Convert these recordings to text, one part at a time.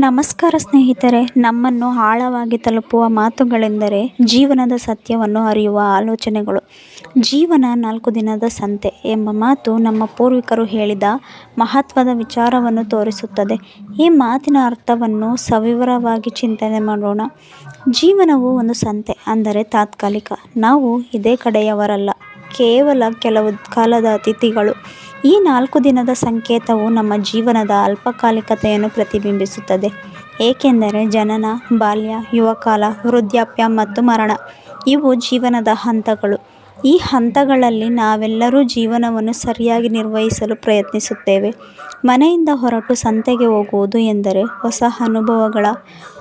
ನಮಸ್ಕಾರ ಸ್ನೇಹಿತರೆ, ನಮ್ಮನ್ನು ಆಳವಾಗಿ ತಲುಪುವ ಮಾತುಗಳೆಂದರೆ ಜೀವನದ ಸತ್ಯವನ್ನು ಅರಿಯುವ ಆಲೋಚನೆಗಳು. ಜೀವನ 4 ದಿನದ ಸಂತೆ ಎಂಬ ಮಾತು ನಮ್ಮ ಪೂರ್ವಿಕರು ಹೇಳಿದ ಮಹತ್ವದ ವಿಚಾರವನ್ನು ತೋರಿಸುತ್ತದೆ. ಈ ಮಾತಿನ ಅರ್ಥವನ್ನು ಸವಿವರವಾಗಿ ಚಿಂತನೆ ಮಾಡೋಣ. ಜೀವನವು ಒಂದು ಸಂತೆ, ಅಂದರೆ ತಾತ್ಕಾಲಿಕ. ನಾವು ಇದೇ ಕಡೆಯವರಲ್ಲ, ಕೇವಲ ಕೆಲವು ಕಾಲದ ಅತಿಥಿಗಳು. ಈ 4 ದಿನದ ಸಂಕೇತವು ನಮ್ಮ ಜೀವನದ ಅಲ್ಪಕಾಲಿಕತೆಯನ್ನು ಪ್ರತಿಬಿಂಬಿಸುತ್ತದೆ. ಏಕೆಂದರೆ ಜನನ, ಬಾಲ್ಯ, ಯುವಕಾಲ, ವೃದ್ಧಾಪ್ಯ ಮತ್ತು ಮರಣ ಇವು ಜೀವನದ ಹಂತಗಳು. ಈ ಹಂತಗಳಲ್ಲಿ ನಾವೆಲ್ಲರೂ ಜೀವನವನ್ನು ಸರಿಯಾಗಿ ನಿರ್ವಹಿಸಲು ಪ್ರಯತ್ನಿಸುತ್ತೇವೆ. ಮನೆಯಿಂದ ಹೊರಟು ಸಂತೆಗೆ ಹೋಗುವುದು ಎಂದರೆ ಹೊಸ ಅನುಭವಗಳ,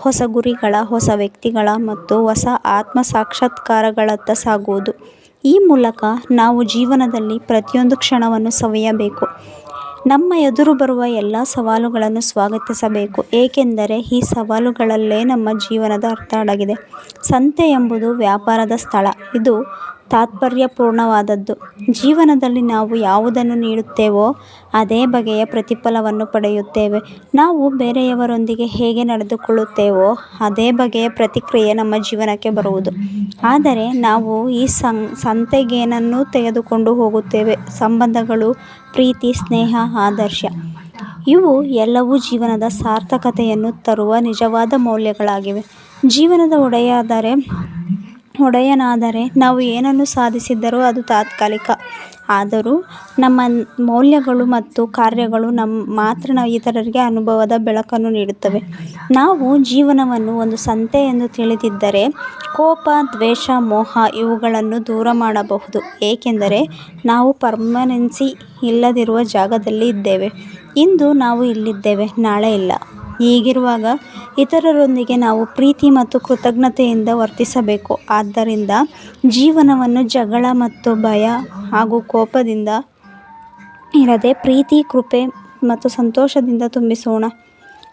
ಹೊಸ ಗುರಿಗಳ, ಹೊಸ ವ್ಯಕ್ತಿಗಳ ಮತ್ತು ಹೊಸ ಆತ್ಮ ಸಾಕ್ಷಾತ್ಕಾರಗಳತ್ತ ಸಾಗುವುದು. ಈ ಮೂಲಕ ನಾವು ಜೀವನದಲ್ಲಿ ಪ್ರತಿಯೊಂದು ಕ್ಷಣವನ್ನು ಸವಿಯಬೇಕು. ನಮ್ಮ ಎದುರು ಬರುವ ಎಲ್ಲ ಸವಾಲುಗಳನ್ನು ಸ್ವಾಗತಿಸಬೇಕು, ಏಕೆಂದರೆ ಈ ಸವಾಲುಗಳಲ್ಲೇ ನಮ್ಮ ಜೀವನದ ಅರ್ಥ ಅಡಗಿದೆ. ಸಂತೆ ಎಂಬುದು ವ್ಯಾಪಾರದ ಸ್ಥಳ. ಇದು ತಾತ್ಪರ್ಯಪೂರ್ಣವಾದದ್ದು. ಜೀವನದಲ್ಲಿ ನಾವು ಯಾವುದನ್ನು ನೀಡುತ್ತೇವೋ ಅದೇ ಬಗೆಯ ಪ್ರತಿಫಲವನ್ನು ಪಡೆಯುತ್ತೇವೆ. ನಾವು ಬೇರೆಯವರೊಂದಿಗೆ ಹೇಗೆ ನಡೆದುಕೊಳ್ಳುತ್ತೇವೋ ಅದೇ ಬಗೆಯ ಪ್ರತಿಕ್ರಿಯೆ ನಮ್ಮ ಜೀವನಕ್ಕೆ ಬರುವುದು. ಆದರೆ ನಾವು ಈ ಸಂತೆಗೇನನ್ನು ತೆಗೆದುಕೊಂಡು ಹೋಗುತ್ತೇವೆ? ಸಂಬಂಧಗಳು, ಪ್ರೀತಿ, ಸ್ನೇಹ, ಆದರ್ಶ. ಇವು ಎಲ್ಲವೂ ಜೀವನದ ಸಾರ್ಥಕತೆಯನ್ನು ತರುವ ನಿಜವಾದ ಮೌಲ್ಯಗಳಾಗಿವೆ. ಜೀವನದ ಒಡೆಯನಾದರೆ ನಾವು ಏನನ್ನು ಸಾಧಿಸಿದರೂ ಅದು ತಾತ್ಕಾಲಿಕ. ಆದರೂ ನಮ್ಮ ಮೌಲ್ಯಗಳು ಮತ್ತು ಕಾರ್ಯಗಳು ಮಾತ್ರ ಇತರರಿಗೆ ಅನುಭವದ ಬೆಳಕನ್ನು ನೀಡುತ್ತವೆ. ನಾವು ಜೀವನವನ್ನು ಒಂದು ಸಂತೆ ಎಂದು ತಿಳಿದಿದ್ದರೆ ಕೋಪ, ದ್ವೇಷ, ಮೋಹ ಇವುಗಳನ್ನು ದೂರ ಮಾಡಬಹುದು. ಏಕೆಂದರೆ ನಾವು ಪರ್ಮನೆನ್ಸಿ ಇಲ್ಲದಿರುವ ಜಾಗದಲ್ಲಿ ಇದ್ದೇವೆ. ಇಂದು ನಾವು ಇಲ್ಲಿದ್ದೇವೆ, ನಾಳೆ ಇಲ್ಲ. ಹೀಗಿರುವಾಗ ಇತರರೊಂದಿಗೆ ನಾವು ಪ್ರೀತಿ ಮತ್ತು ಕೃತಜ್ಞತೆಯಿಂದ ವರ್ತಿಸಬೇಕು. ಆದ್ದರಿಂದ ಜೀವನವನ್ನು ಜಗಳ ಮತ್ತು ಭಯ ಹಾಗೂ ಕೋಪದಿಂದ ಇರದೆ ಪ್ರೀತಿ, ಕೃಪೆ ಮತ್ತು ಸಂತೋಷದಿಂದ ತುಂಬಿಸೋಣ.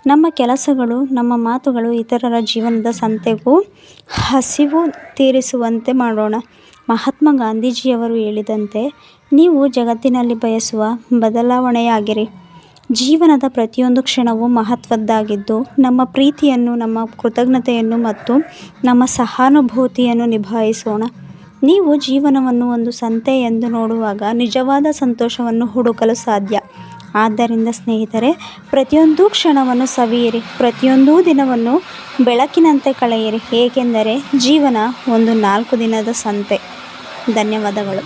ನಮ್ಮ ಕೆಲಸಗಳು, ನಮ್ಮ ಮಾತುಗಳು ಇತರರ ಜೀವನದ ಸಂತೆಗೂ ಹಸಿವು ತೀರಿಸುವಂತೆ ಮಾಡೋಣ. ಮಹಾತ್ಮ ಗಾಂಧೀಜಿಯವರು ಹೇಳಿದಂತೆ, ನೀವು ಜಗತ್ತಿನಲ್ಲಿ ಬಯಸುವ ಬದಲಾವಣೆಯಾಗಿರಿ. ಜೀವನದ ಪ್ರತಿಯೊಂದು ಕ್ಷಣವೂ ಮಹತ್ವದ್ದಾಗಿದ್ದು, ನಮ್ಮ ಪ್ರೀತಿಯನ್ನು, ನಮ್ಮ ಕೃತಜ್ಞತೆಯನ್ನು ಮತ್ತು ನಮ್ಮ ಸಹಾನುಭೂತಿಯನ್ನು ನಿಭಾಯಿಸೋಣ. ನೀವು ಜೀವನವನ್ನು ಒಂದು ಸಂತೆ ಎಂದು ನೋಡುವಾಗ ನಿಜವಾದ ಸಂತೋಷವನ್ನು ಹುಡುಕಲು ಸಾಧ್ಯ. ಆದ್ದರಿಂದ ಸ್ನೇಹಿತರೆ, ಪ್ರತಿಯೊಂದು ಕ್ಷಣವನ್ನು ಸವಿಯಿರಿ, ಪ್ರತಿಯೊಂದು ದಿನವನ್ನು ಬೆಳಕಿನಂತೆ ಕಳೆಯಿರಿ. ಏಕೆಂದರೆ ಜೀವನ ಒಂದು 4 ದಿನದ ಸಂತೆ. ಧನ್ಯವಾದಗಳು.